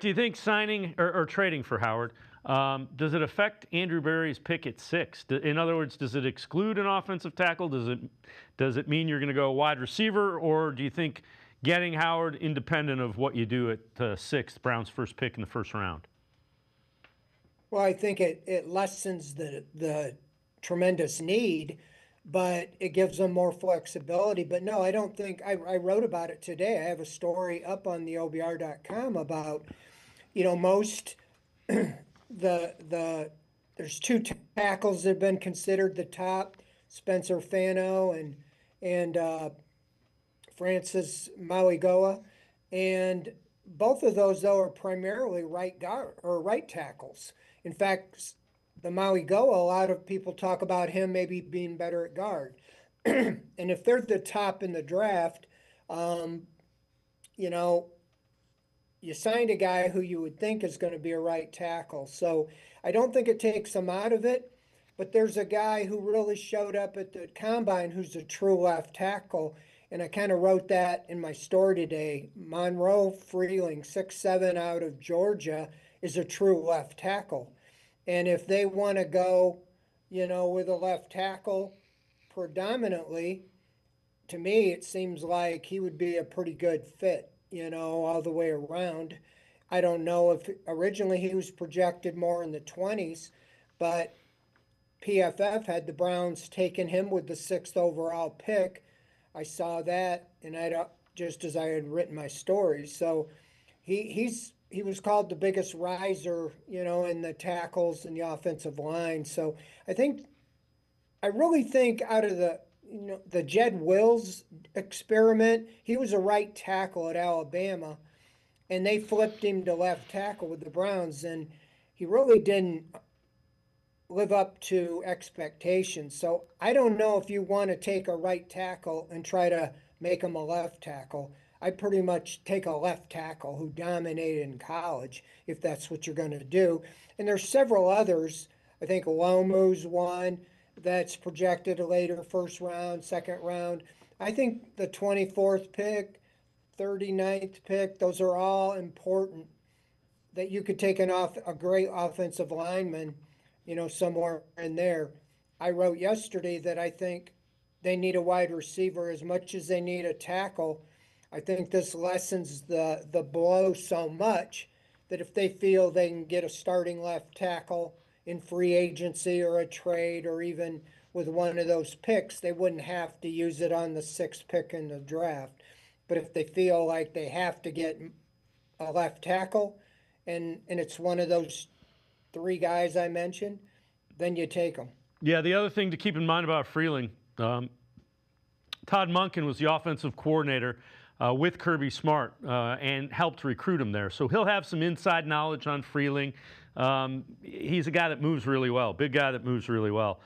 do you think signing or trading for Howard, does it affect Andrew Berry's pick at 6? In other words, does it exclude an offensive tackle? Does it mean you're going to go wide receiver, or do you think getting Howard independent of what you do at 6, Browns' first pick in the first round? Well, I think it lessens the tremendous need, but it gives them more flexibility. But no, I don't think I wrote about it today. I have a story up on the OBR.com about, most there's two tackles that have been considered the top, Spencer Fano and Francis Mauigoa, and both of those though are primarily right guard or right tackles. In fact, the Mauigoa, a lot of people talk about him maybe being better at guard. And if they're the top in the draft, you know, you signed a guy who you would think is going to be a right tackle. So I don't think it takes him out of it. But there's a guy who really showed up at the combine who's a true left tackle. And I kind of wrote that in my story today. Monroe Freeling, 6'7" out of Georgia, is a true left tackle. And if they want to go, with a left tackle predominantly, to me, it seems like he would be a pretty good fit, all the way around. I don't know if originally he was projected more in the 20s, but PFF had the Browns taking him with the 6th overall pick. I saw that, and just as I had written my story. So he was called the biggest riser, in the tackles and the offensive line. So I really think out of the Jed Wills experiment, he was a right tackle at Alabama, and they flipped him to left tackle with the Browns, and he really didn't live up to expectations. So I don't know if you want to take a right tackle and try to make him a left tackle. I pretty much take a left tackle who dominated in college, if that's what you're going to do. And there's several others. I think Lomu's one that's projected a later first round, second round. I think the 24th pick, 39th pick, those are all important that you could take a great offensive lineman, somewhere in there. I wrote yesterday that I think they need a wide receiver as much as they need a tackle. I think this lessens the blow so much that if they feel they can get a starting left tackle in free agency or a trade or even with one of those picks, they wouldn't have to use it on the 6th pick in the draft. But if they feel like they have to get a left tackle and it's one of those 3 guys I mentioned, then you take them. Yeah, the other thing to keep in mind about Freeling, Todd Monken was the offensive coordinator with Kirby Smart and helped recruit him there. So he'll have some inside knowledge on Freeling. He's a guy that moves really well, big guy that moves really well.